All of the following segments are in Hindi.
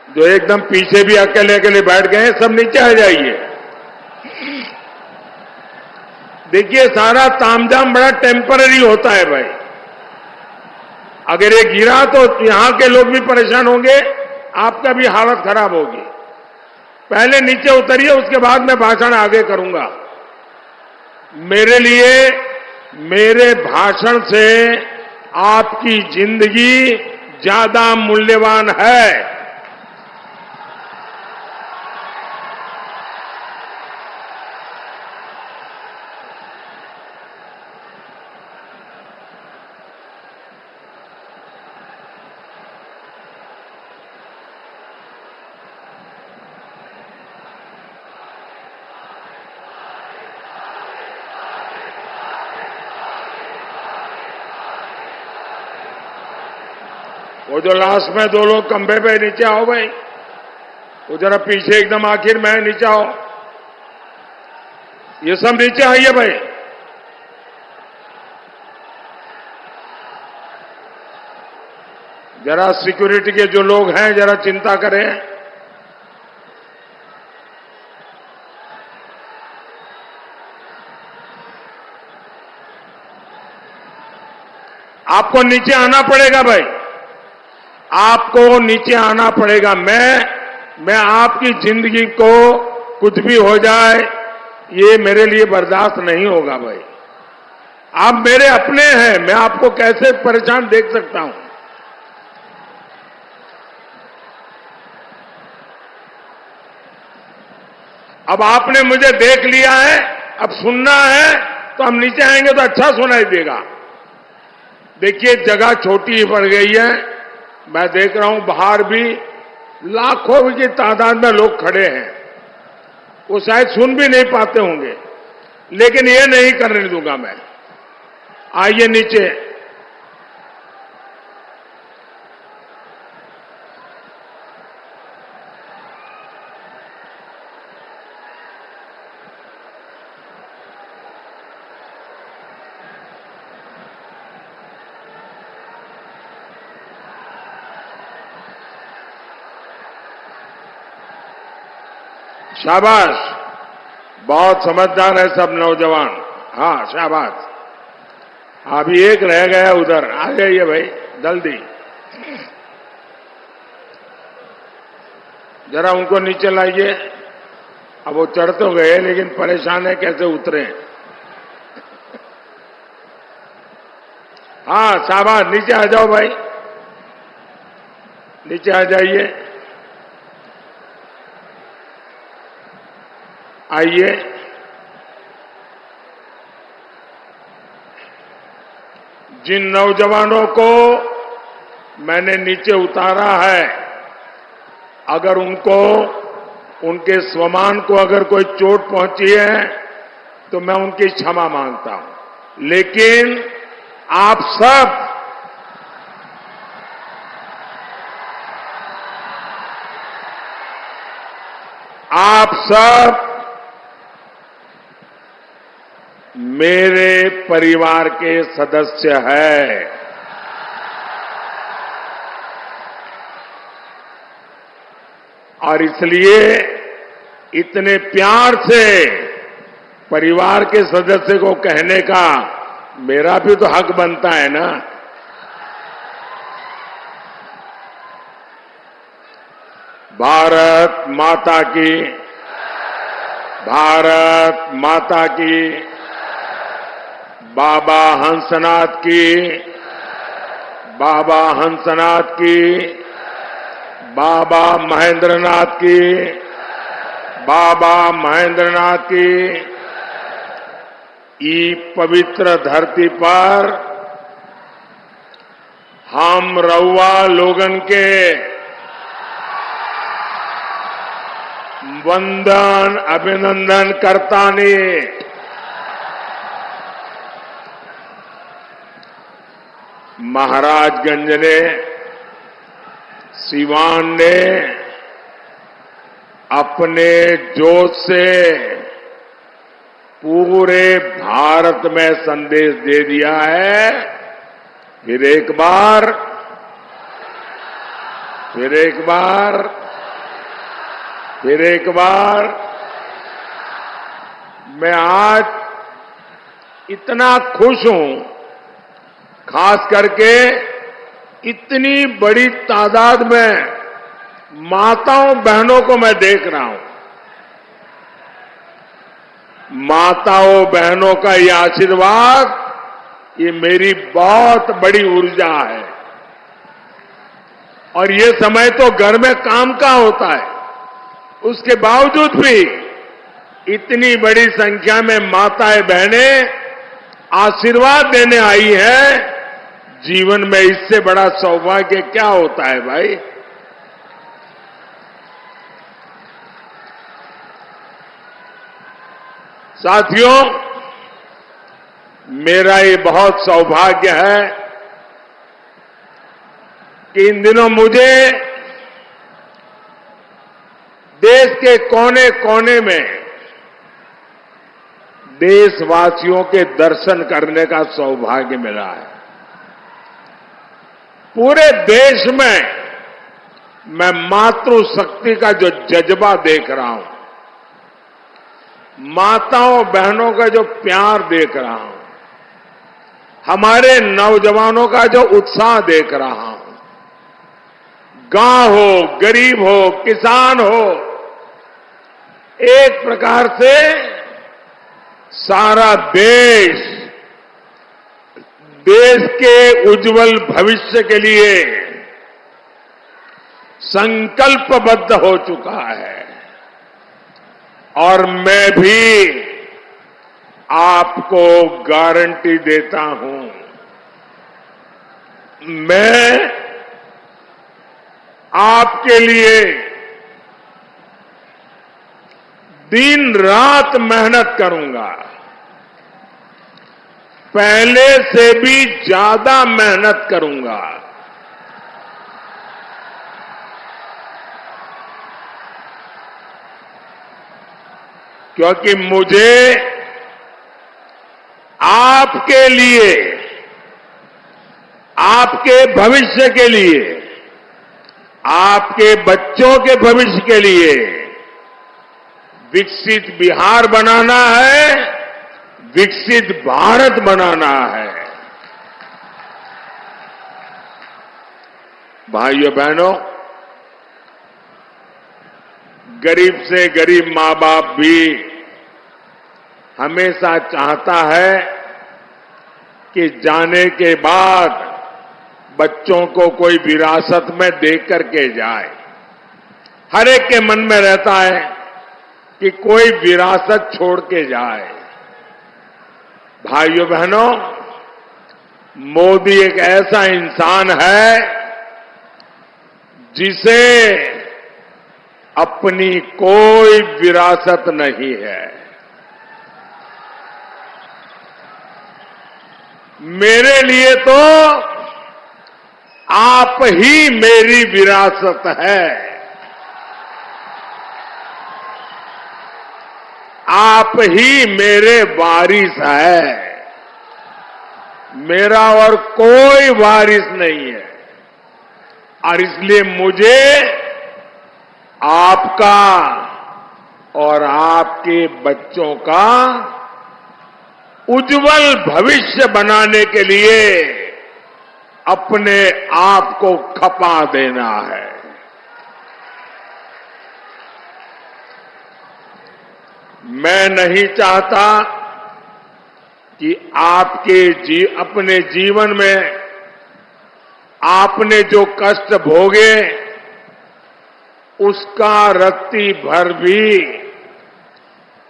जो एकदम पीछे भी अकेले अकेले बैठ गए हैं, सब नीचे आ जाइए। देखिए, सारा तामझाम बड़ा टेम्पररी होता है भाई। अगर ये गिरा तो यहां के लोग भी परेशान होंगे, आपका भी हालत खराब होगी। पहले नीचे उतरिए, उसके बाद मैं भाषण आगे करूंगा। मेरे लिए, मेरे भाषण से आपकी जिंदगी ज्यादा मूल्यवान है। वो जो लास्ट में दो लोग खंभे पे, नीचे आओ भाई। वो जरा पीछे एकदम आखिर में नीचे आओ। ये सब नीचे आइए भाई। जरा सिक्योरिटी के जो लोग हैं, जरा चिंता करें। आपको नीचे आना पड़ेगा भाई, आपको नीचे आना पड़ेगा। मैं आपकी जिंदगी को कुछ भी हो जाए, ये मेरे लिए बर्दाश्त नहीं होगा भाई। आप मेरे अपने हैं, मैं आपको कैसे परेशान देख सकता हूं। अब आपने मुझे देख लिया है, अब सुनना है तो हम नीचे आएंगे तो अच्छा सुनाई देगा। देखिए, जगह छोटी ही पड़ गई है। मैं देख रहा हूं बाहर भी लाखों की तादाद में लोग खड़े हैं। वो शायद सुन भी नहीं पाते होंगे, लेकिन ये नहीं करने दूंगा मैं। आइए नीचे। शाबाश, बहुत समझदार है सब नौजवान। हाँ, शाबाश। अभी एक रह गया उधर, आ जाइए भाई जल्दी। जरा उनको नीचे लाइए। अब वो चढ़ तो गए, लेकिन परेशान है कैसे उतरे। हाँ, शाबाश, नीचे आ जाओ भाई, नीचे आ जाइए। आइए। जिन नौजवानों को मैंने नीचे उतारा है, अगर उनको, उनके स्वमान को अगर कोई चोट पहुंची है तो मैं उनकी क्षमा मांगता हूं। लेकिन आप सब मेरे परिवार के सदस्य हैं। और इसलिए इतने प्यार से परिवार के सदस्य को कहने का मेरा भी तो हक बनता है ना। भारत माता की, भारत माता की, बाबा हंसनाथ की, बाबा हंसनाथ की, बाबा महेंद्रनाथ की, बाबा महेंद्रनाथ की। ई पवित्र धरती पर हम रउआ लोगन के वंदन अभिनंदन करतानी। महाराजगंज ने, सिवान ने अपने जोश से पूरे भारत में संदेश दे दिया है। फिर एक बार फिर एक बार मैं आज इतना खुश हूं, खास करके इतनी बड़ी तादाद में माताओं बहनों को मैं देख रहा हूं। माताओं बहनों का ये आशीर्वाद, ये मेरी बहुत बड़ी ऊर्जा है। और ये समय तो घर में काम का होता है, उसके बावजूद भी इतनी बड़ी संख्या में माताएं बहनें आशीर्वाद देने आई है। जीवन में इससे बड़ा सौभाग्य क्या होता है भाई। साथियों, मेरा ये बहुत सौभाग्य है कि इन दिनों मुझे देश के कोने कोने में देशवासियों के दर्शन करने का सौभाग्य मिला है। पूरे देश में मैं मातृशक्ति का जो जज्बा देख रहा हूं, माताओं बहनों का जो प्यार देख रहा हूं, हमारे नौजवानों का जो उत्साह देख रहा हूं, गांव हो, गरीब हो, किसान हो, एक प्रकार से सारा देश के उज्जवल भविष्य के लिए संकल्पबद्ध हो चुका है। और मैं भी आपको गारंटी देता हूं, मैं आपके लिए दिन रात मेहनत करूंगा, पहले से भी ज्यादा मेहनत करूंगा। क्योंकि मुझे आपके लिए, आपके भविष्य के लिए, आपके बच्चों के भविष्य के लिए विकसित बिहार बनाना है, विकसित भारत बनाना है। भाइयों बहनों, गरीब से गरीब मां बाप भी हमेशा चाहता है कि जाने के बाद बच्चों को कोई विरासत में दे करके जाए। हर एक के मन में रहता है कि कोई विरासत छोड़ के जाए। भाइयों बहनों, मोदी एक ऐसा इंसान है जिसे अपनी कोई विरासत नहीं है। मेरे लिए तो आप ही मेरी विरासत है। आप ही मेरे वारिस है। मेरा और कोई वारिस नहीं है। और इसलिए मुझे आपका और आपके बच्चों का उज्जवल भविष्य बनाने के लिए अपने आप को खपा देना है। मैं नहीं चाहता कि अपने जीवन में आपने जो कष्ट भोगे उसका रत्ती भर भी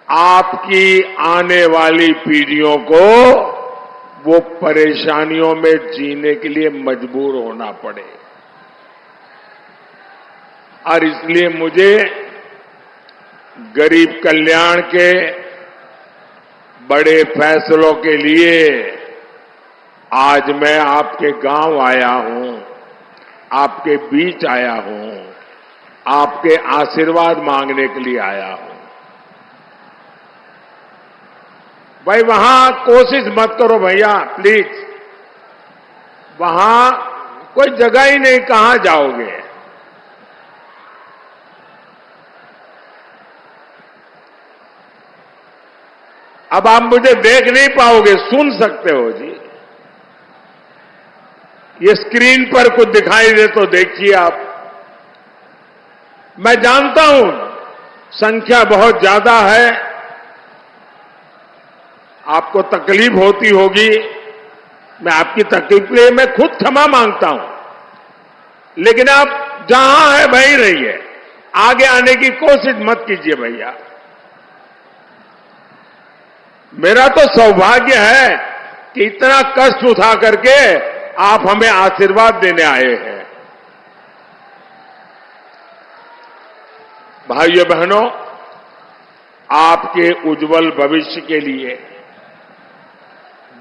आपकी आने वाली पीढ़ियों को वो परेशानियों में जीने के लिए मजबूर होना पड़े। और इसलिए मुझे गरीब कल्याण के बड़े फैसलों के लिए आज मैं आपके गांव आया हूं, आपके बीच आया हूं, आपके आशीर्वाद मांगने के लिए आया हूं। भाई वहां कोशिश मत करो भैया, प्लीज। वहां कोई जगह ही नहीं, कहां जाओगे। अब आप मुझे देख नहीं पाओगे, सुन सकते हो जी। ये स्क्रीन पर कुछ दिखाई दे तो देखिए आप। मैं जानता हूं संख्या बहुत ज्यादा है, आपको तकलीफ होती होगी। मैं आपकी तकलीफ के लिए मैं खुद क्षमा मांगता हूं, लेकिन आप जहां है वहीं रहिए, आगे आने की कोशिश मत कीजिए भैया। मेरा तो सौभाग्य है कि इतना कष्ट उठा करके आप हमें आशीर्वाद देने आए हैं। भाइयों बहनों, आपके उज्जवल भविष्य के लिए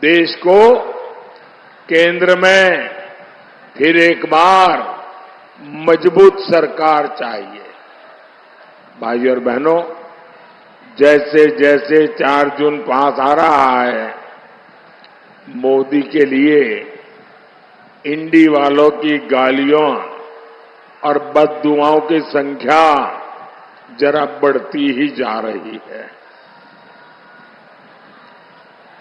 देश को केंद्र में फिर एक बार मजबूत सरकार चाहिए। भाइयों और बहनों, जैसे जैसे 4 जून पास आ रहा है, मोदी के लिए इंडी वालों की गालियों और बददुआओं की संख्या जरा बढ़ती ही जा रही है।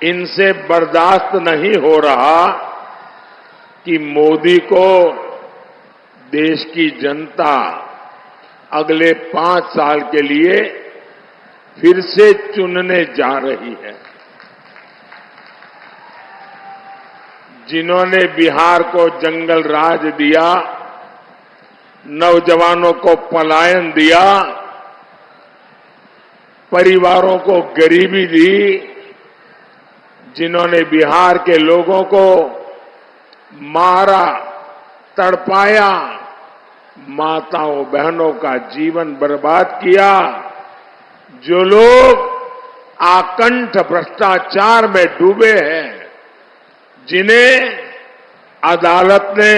इनसे बर्दाश्त नहीं हो रहा कि मोदी को देश की जनता अगले 5 साल के लिए फिर से चुनने जा रही है। जिन्होंने बिहार को जंगल राज दिया, नौजवानों को पलायन दिया, परिवारों को गरीबी दी, जिन्होंने बिहार के लोगों को मारा, तड़पाया, माताओं बहनों का जीवन बर्बाद किया, जो लोग आकंठ भ्रष्टाचार में डूबे हैं, जिन्हें अदालत ने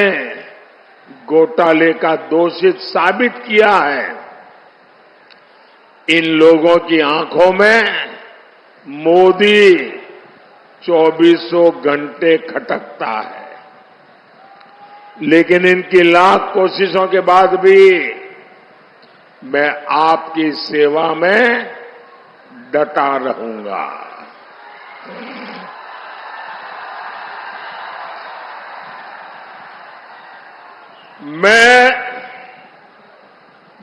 घोटाले का दोषित साबित किया है, इन लोगों की आंखों में मोदी 24 घंटे खटकता है। लेकिन इनकी लाख कोशिशों के बाद भी मैं आपकी सेवा में डटा रहूंगा। मैं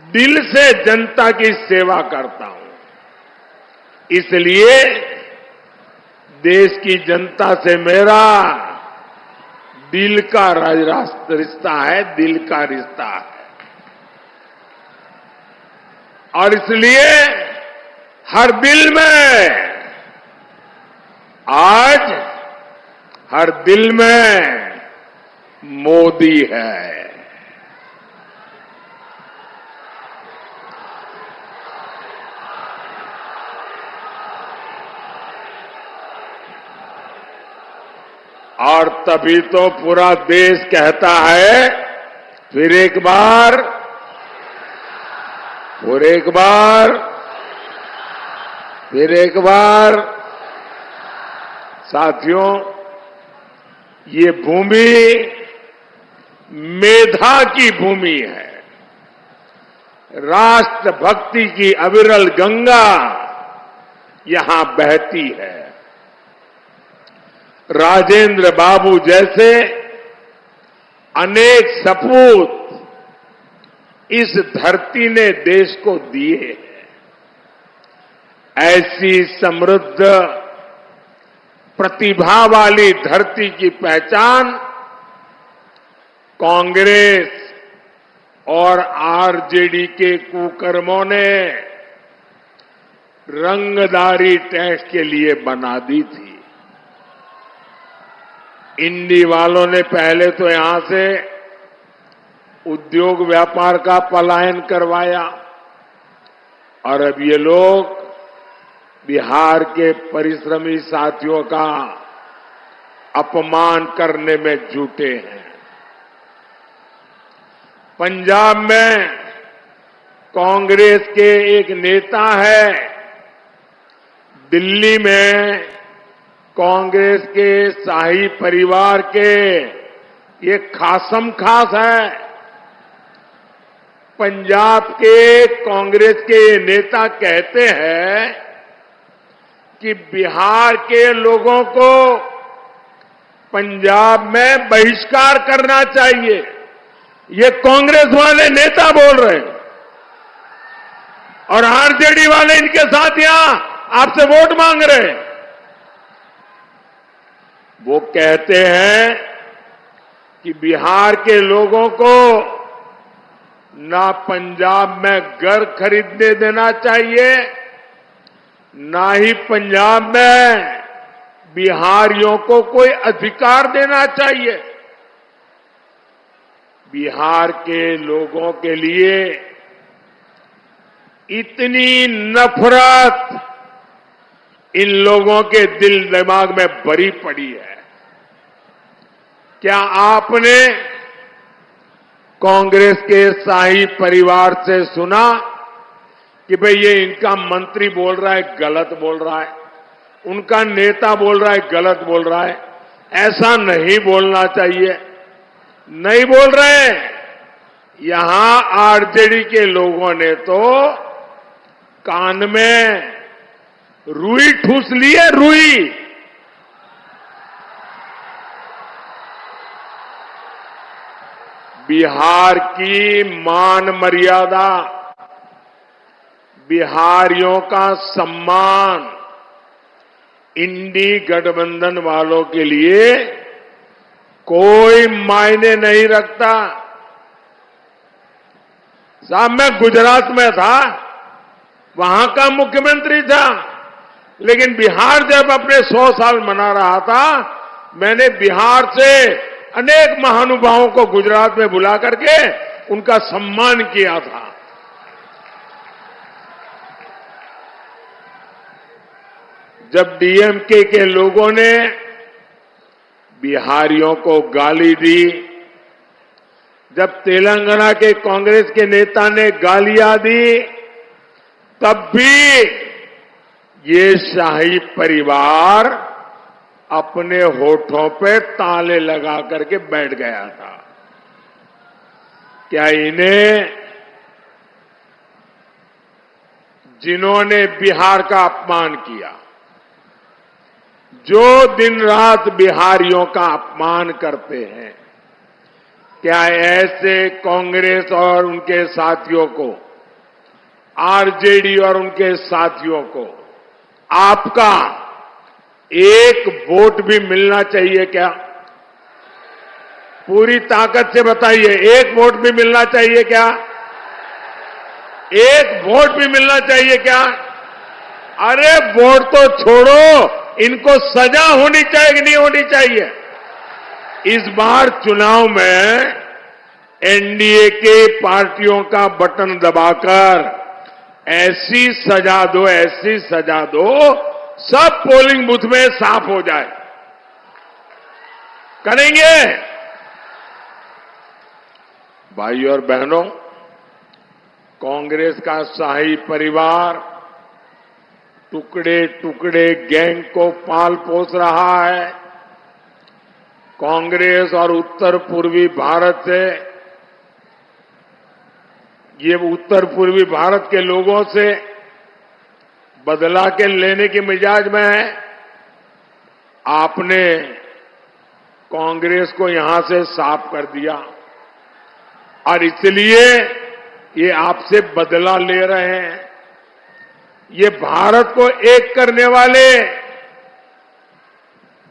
दिल से जनता की सेवा करता हूं, इसलिए देश की जनता से मेरा दिल का रिश्ता है, दिल का रिश्ता है। और इसलिए हर दिल में, आज हर दिल में मोदी है। और तभी तो पूरा देश कहता है, फिर एक बार, फिर एक बार, फिर एक बार। साथियों, ये भूमि मेधा की भूमि है, राष्ट्रभक्ति की अविरल गंगा यहां बहती है। राजेंद्र बाबू जैसे अनेक सपूत इस धरती ने देश को दिए हैं। ऐसी समृद्ध प्रतिभा वाली धरती की पहचान कांग्रेस और आरजेडी के कुकर्मों ने रंगदारी टैक्स के लिए बना दी थी। इंडी वालों ने पहले तो यहां से उद्योग व्यापार का पलायन करवाया, और अब ये लोग बिहार के परिश्रमी साथियों का अपमान करने में जुटे हैं। पंजाब में कांग्रेस के एक नेता है, दिल्ली में कांग्रेस के शाही परिवार के ये खासम खास है। पंजाब के कांग्रेस के नेता कहते हैं कि बिहार के लोगों को पंजाब में बहिष्कार करना चाहिए। ये कांग्रेस वाले नेता बोल रहे हैं और आरजेडी वाले इनके साथ यहां आपसे वोट मांग रहे हैं। वो कहते हैं कि बिहार के लोगों को ना पंजाब में घर खरीदने देना चाहिए, ना ही पंजाब में बिहारियों को कोई अधिकार देना चाहिए। बिहार के लोगों के लिए इतनी नफरत इन लोगों के दिल दिमाग में भरी पड़ी है। क्या आपने कांग्रेस के शाही परिवार से सुना कि भाई ये इनका मंत्री बोल रहा है गलत बोल रहा है, उनका नेता बोल रहा है गलत बोल रहा है? ऐसा नहीं बोलना चाहिए। नहीं बोल रहे। यहां आरजेडी के लोगों ने तो कान में रुई ठूस ली है, रुई। बिहार की मान मर्यादा, बिहारियों का सम्मान इंडी गठबंधन वालों के लिए कोई मायने नहीं रखता। साहब, मैं गुजरात में था, वहां का मुख्यमंत्री था, लेकिन बिहार जब अपने 100 साल मना रहा था, मैंने बिहार से अनेक महानुभावों को गुजरात में बुला करके उनका सम्मान किया था। जब डीएमके के लोगों ने बिहारियों को गाली दी, जब तेलंगाना के कांग्रेस के नेता ने गालियां दी, तब भी ये शाही परिवार अपने होठों पे ताले लगा करके बैठ गया था। क्या इन्हें, जिन्होंने बिहार का अपमान किया, जो दिन रात बिहारियों का अपमान करते हैं, क्या ऐसे कांग्रेस और उनके साथियों को, आरजेडी और उनके साथियों को आपका एक वोट भी मिलना चाहिए क्या? पूरी ताकत से बताइए, एक वोट भी मिलना चाहिए क्या? एक वोट भी मिलना चाहिए क्या? अरे वोट तो छोड़ो, इनको सजा होनी चाहिए कि नहीं होनी चाहिए? इस बार चुनाव में एनडीए के पार्टियों का बटन दबाकर ऐसी सजा दो, ऐसी सजा दो, सब पोलिंग बूथ में साफ हो जाए। करेंगे? भाइयों और बहनों, कांग्रेस का शाही परिवार टुकड़े टुकड़े गैंग को पाल पोस रहा है। कांग्रेस और उत्तर पूर्वी भारत से, ये उत्तर पूर्वी भारत के लोगों से बदला के लेने के मिजाज में है। आपने कांग्रेस को यहां से साफ कर दिया और इसलिए ये आपसे बदला ले रहे हैं। ये भारत को एक करने वाले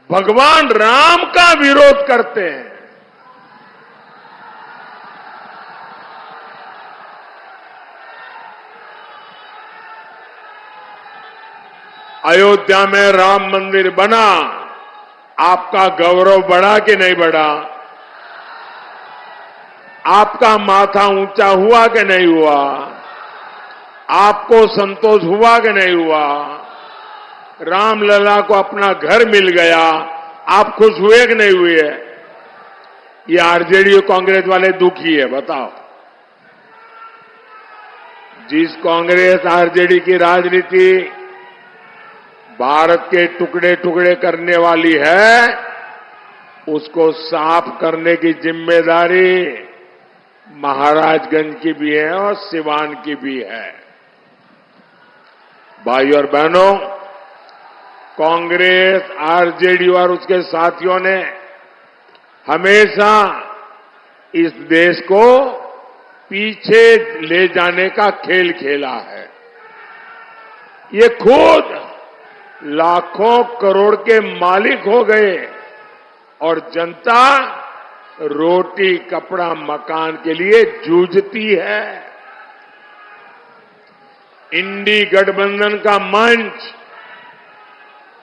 भगवान राम का विरोध करते हैं। अयोध्या में राम मंदिर बना, आपका गौरव बढ़ा कि नहीं बढ़ा? आपका माथा ऊंचा हुआ कि नहीं हुआ? आपको संतोष हुआ कि नहीं हुआ? रामलला को अपना घर मिल गया, आप खुश हुए कि नहीं हुए? ये आरजेडी और कांग्रेस वाले दुखी है, बताओ। जिस कांग्रेस आरजेडी की राजनीति भारत के टुकड़े टुकड़े करने वाली है, उसको साफ करने की जिम्मेदारी महाराजगंज की भी है और सिवान की भी है। भाइयों और बहनों, कांग्रेस, आरजेडी और उसके साथियों ने हमेशा इस देश को पीछे ले जाने का खेल खेला है। ये खुद लाखों करोड़ के मालिक हो गए और जनता रोटी, कपड़ा, मकान के लिए जूझती है। इंडी गठबंधन का मंच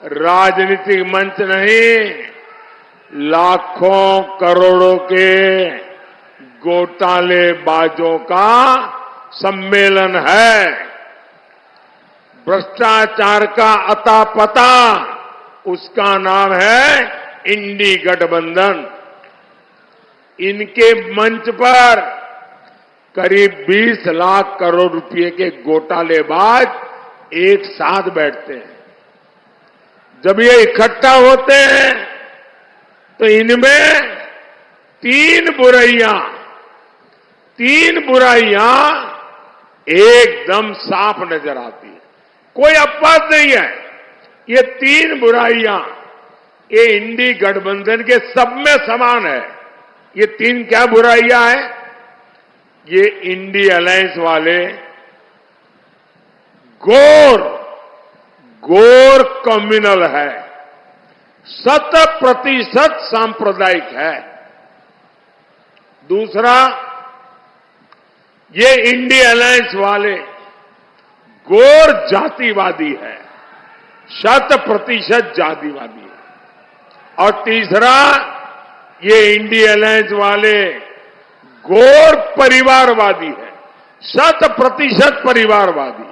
राजनीतिक मंच नहीं, लाखों करोड़ों के घोटालेबाजों का सम्मेलन है। भ्रष्टाचार का अता पता, उसका नाम है इंडी गठबंधन। इनके मंच पर करीब 20 लाख करोड़ रुपए के घोटालेबाज एक साथ बैठते हैं। जब ये इकट्ठा होते हैं तो इनमें तीन बुराइयां एकदम साफ नजर आती है। कोई अपवाद नहीं है। ये तीन बुराइयां ये इंडी गठबंधन के सब में समान है। ये तीन क्या बुराइयां हैं? ये इंडी अलायंस वाले घोर कम्युनल है, 100% सांप्रदायिक है। दूसरा, ये इंडी अलायंस वाले घोर जातिवादी है, 100% जातिवादी है। और तीसरा, ये इंडी अलायंस वाले घोर परिवारवादी है, 100% परिवारवादी।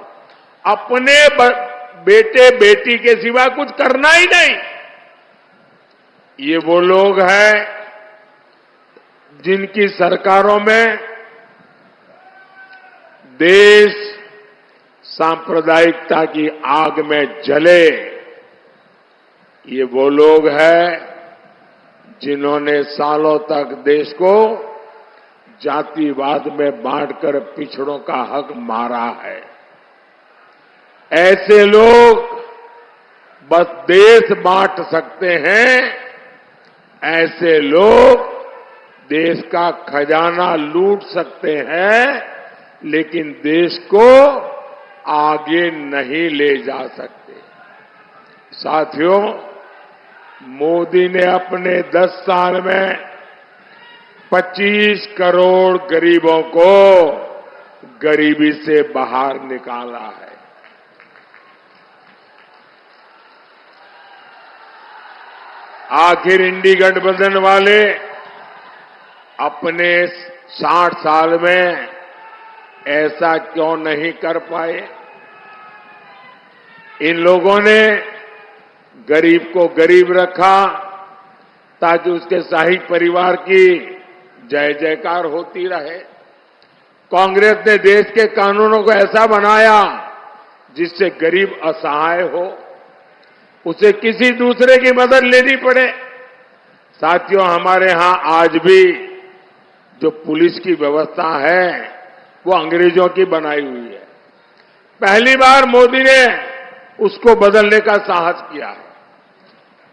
अपने बेटे बेटी के सिवा कुछ करना ही नहीं। ये वो लोग हैं जिनकी सरकारों में देश सांप्रदायिकता की आग में जले। ये वो लोग हैं जिन्होंने सालों तक देश को जातिवाद में बांटकर पिछड़ों का हक मारा है। ऐसे लोग बस देश बांट सकते हैं, ऐसे लोग देश का खजाना लूट सकते हैं, लेकिन देश को आगे नहीं ले जा सकते। साथियों, मोदी ने अपने 10 साल में 25 करोड़ गरीबों को गरीबी से बाहर निकाला है। आखिर इंडी गठबंधन वाले अपने 60 साल में ऐसा क्यों नहीं कर पाए? इन लोगों ने गरीब को गरीब रखा ताकि उसके शाही परिवार की जय जयकार होती रहे। कांग्रेस ने देश के कानूनों को ऐसा बनाया जिससे गरीब असहाय हो, उसे किसी दूसरे की मदद लेनी पड़े। साथियों, हमारे यहां आज भी जो पुलिस की व्यवस्था है वो अंग्रेजों की बनाई हुई है। पहली बार मोदी ने उसको बदलने का साहस किया है।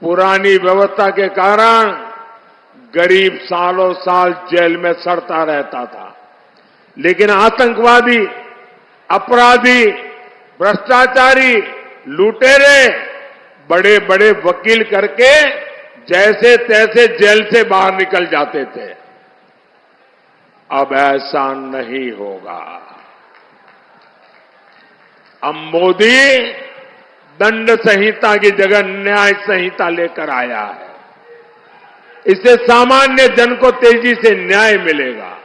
पुरानी व्यवस्था के कारण गरीब सालों साल जेल में सड़ता रहता था, लेकिन आतंकवादी, अपराधी, भ्रष्टाचारी, लुटेरे बड़े बड़े वकील करके जैसे तैसे जेल से बाहर निकल जाते थे। अब ऐसा नहीं होगा। अब मोदी दंड संहिता की जगह न्याय संहिता लेकर आया है। इससे सामान्य जन को तेजी से न्याय मिलेगा।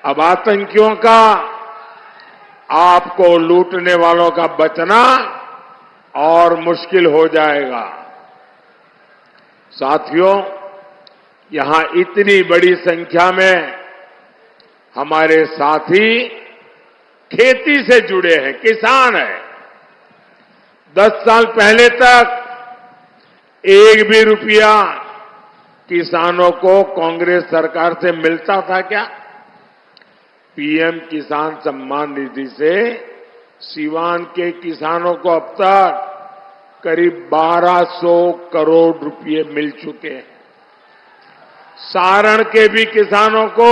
अब आतंकियों का, आपको लूटने वालों का बचना और मुश्किल हो जाएगा। साथियों, यहां इतनी बड़ी संख्या में हमारे साथी खेती से जुड़े हैं, किसान हैं। 10 साल पहले तक एक भी रुपया किसानों को कांग्रेस सरकार से मिलता था क्या? पीएम किसान सम्मान निधि से सीवान के किसानों को अब तक करीब 1200 करोड़ रुपए मिल चुके हैं। सारण के भी किसानों को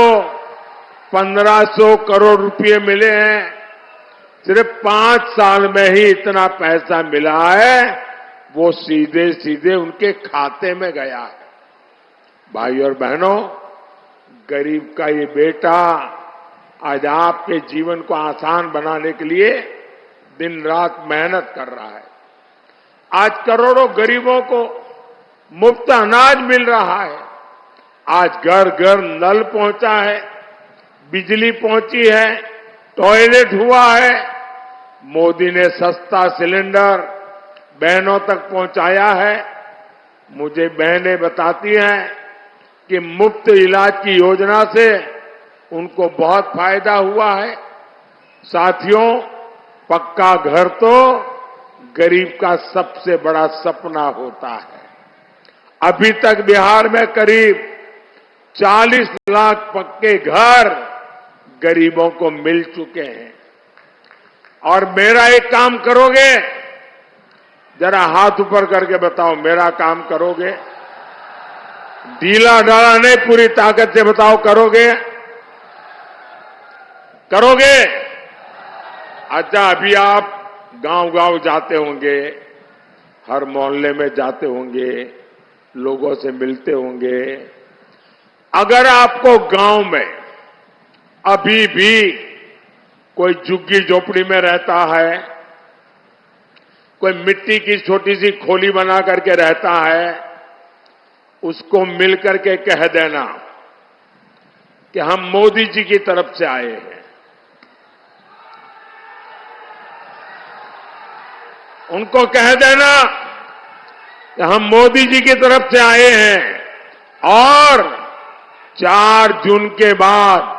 1500 करोड़ रुपए मिले हैं। सिर्फ 5 साल में ही इतना पैसा मिला है, वो सीधे सीधे उनके खाते में गया है। भाई और बहनों, गरीब का ये बेटा आज आपके जीवन को आसान बनाने के लिए दिन रात मेहनत कर रहा है। आज करोड़ों गरीबों को मुफ्त अनाज मिल रहा है। आज घर घर नल पहुंचा है, बिजली पहुंची है, टॉयलेट हुआ है। मोदी ने सस्ता सिलेंडर बहनों तक पहुंचाया है। मुझे बहनें बताती हैं कि मुफ्त इलाज की योजना से उनको बहुत फायदा हुआ है। साथियों, पक्का घर तो गरीब का सबसे बड़ा सपना होता है। अभी तक बिहार में करीब 40 लाख पक्के घर गरीबों को मिल चुके हैं। और मेरा एक काम करोगे? जरा हाथ ऊपर करके बताओ, मेरा काम करोगे? ढीला ढाला नहीं, पूरी ताकत से बताओ, करोगे? करोगे? अच्छा, अभी आप गांव-गांव जाते होंगे, हर मोहल्ले में जाते होंगे, लोगों से मिलते होंगे। अगर आपको गांव में अभी भी कोई झुग्गी झोपड़ी में रहता है, कोई मिट्टी की छोटी सी खोली बना करके रहता है, उसको मिल करके कह देना कि हम मोदी जी की तरफ से आए हैं। उनको कह देना कि हम मोदी जी की तरफ से आए हैं और 4 जून के बाद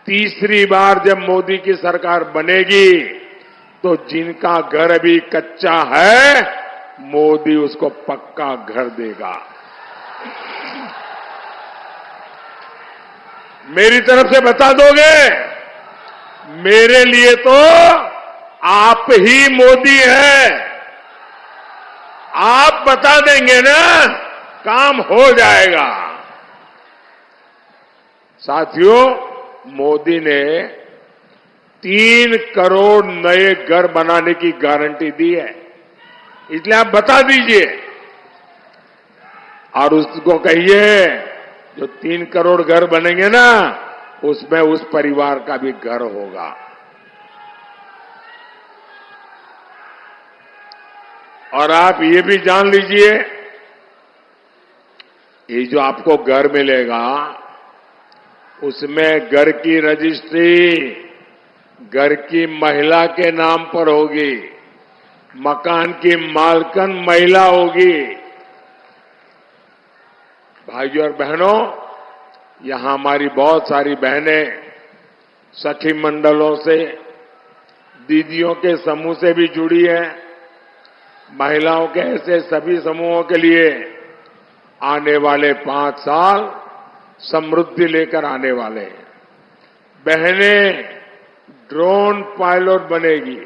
तीसरी बार जब मोदी की सरकार बनेगी तो जिनका घर अभी कच्चा है, मोदी उसको पक्का घर देगा। मेरी तरफ से बता दोगे? मेरे लिए तो आप ही मोदी हैं। आप बता देंगे ना, काम हो जाएगा। साथियों, मोदी ने 3 करोड़ नए घर बनाने की गारंटी दी है। इसलिए आप बता दीजिए और उसको कहिए जो 3 करोड़ घर बनेंगे ना, उसमें उस परिवार का भी घर होगा। और आप ये भी जान लीजिए, ये जो आपको घर मिलेगा, उसमें घर की रजिस्ट्री घर की महिला के नाम पर होगी, मकान की मालकन महिला होगी। भाइयों और बहनों, यहां हमारी बहुत सारी बहनें सखी मंडलों से, दीदियों के समूह से भी जुड़ी हैं। महिलाओं के ऐसे सभी समूहों के लिए आने वाले 5 साल समृद्धि लेकर आने वाले हैं। बहनें ड्रोन पायलट बनेगी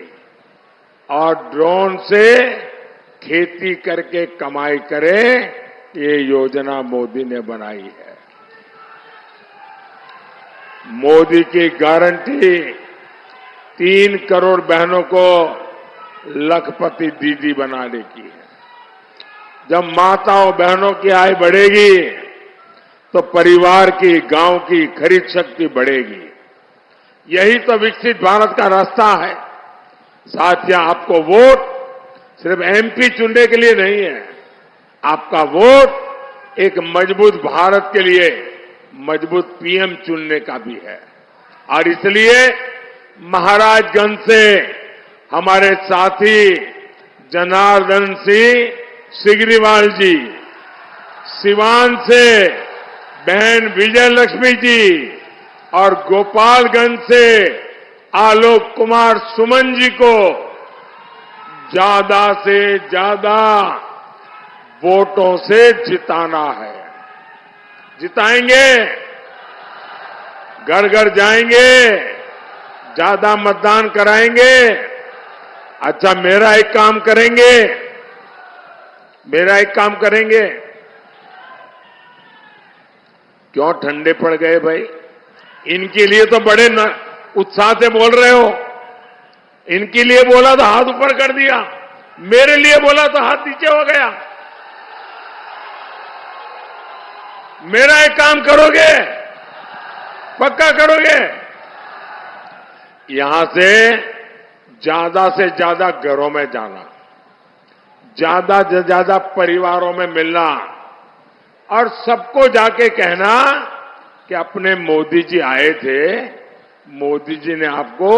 और ड्रोन से खेती करके कमाई करें, ये योजना मोदी ने बनाई है। मोदी की गारंटी 3 करोड़ बहनों को लखपति दीदी बनाने की है। जब माताओं बहनों की आय बढ़ेगी तो परिवार की, गांव की खरीद शक्ति बढ़ेगी। यही तो विकसित भारत का रास्ता है। साथियों, आपको वोट सिर्फ एमपी चुनने के लिए नहीं है। आपका वोट एक मजबूत भारत के लिए मजबूत पीएम चुनने का भी है। और इसलिए महाराजगंज से हमारे साथी जनार्दन सिंह सिग्रीवाल जी, सिवान से बहन विजय लक्ष्मी जी और गोपालगंज से आलोक कुमार सुमन जी को ज्यादा से ज्यादा वोटों से जिताना है। जिताएंगे, घर घर जाएंगे, ज्यादा मतदान कराएंगे। अच्छा, मेरा एक काम करेंगे, मेरा एक काम करेंगे। क्यों ठंडे पड़ गए भाई? इनके लिए तो बड़े उत्साह से बोल रहे हो। इनके लिए बोला तो हाथ ऊपर कर दिया, मेरे लिए बोला तो हाथ नीचे हो गया। मेरा एक काम करोगे? पक्का करोगे? यहां से ज्यादा घरों में जाना, ज्यादा से ज्यादा परिवारों में मिलना और सबको जाके कहना कि अपने मोदी जी आए थे, मोदी जी ने आपको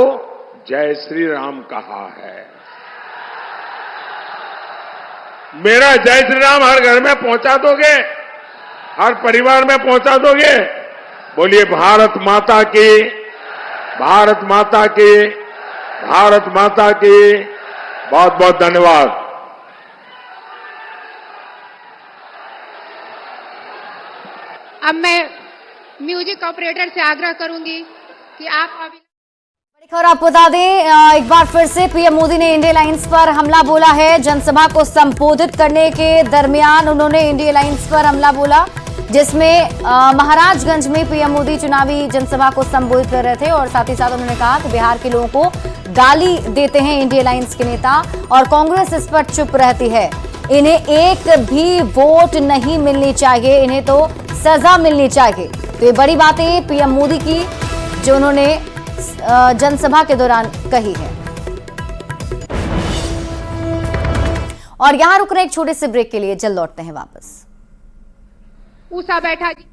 जय श्री राम कहा है। मेरा जय श्री राम हर घर में पहुंचा दोगे? हर परिवार में पहुंचा दोगे? बोलिए भारत माता की, भारत माता की, भारत माता की। बहुत बहुत धन्यवाद। अब मैं म्यूजिक ऑपरेटर से आग्रह करूंगी कि आप अभी बड़ी खबर आपको बता दें, एक बार फिर से पीएम मोदी ने इंडिया लाइंस पर हमला बोला है। जनसभा को संबोधित करने के दरमियान उन्होंने इंडिया लाइंस पर हमला बोला, जिसमें महाराजगंज में पीएम मोदी चुनावी जनसभा को संबोधित कर रहे थे और साथ ही साथ उन्होंने कहा कि बिहार के लोगों को गाली देते हैं इंडिया लाइंस के नेता और कांग्रेस इस पर चुप रहती है। इन्हें एक भी वोट नहीं मिलनी चाहिए, इन्हें तो सजा मिलनी चाहिए। तो ये बड़ी बातें पीएम मोदी की जो उन्होंने जनसभा के दौरान कही है। और यहां रुक रहे एक छोटे से ब्रेक के लिए, जल्द लौटते हैं वापस। ऊषा बैठा जी।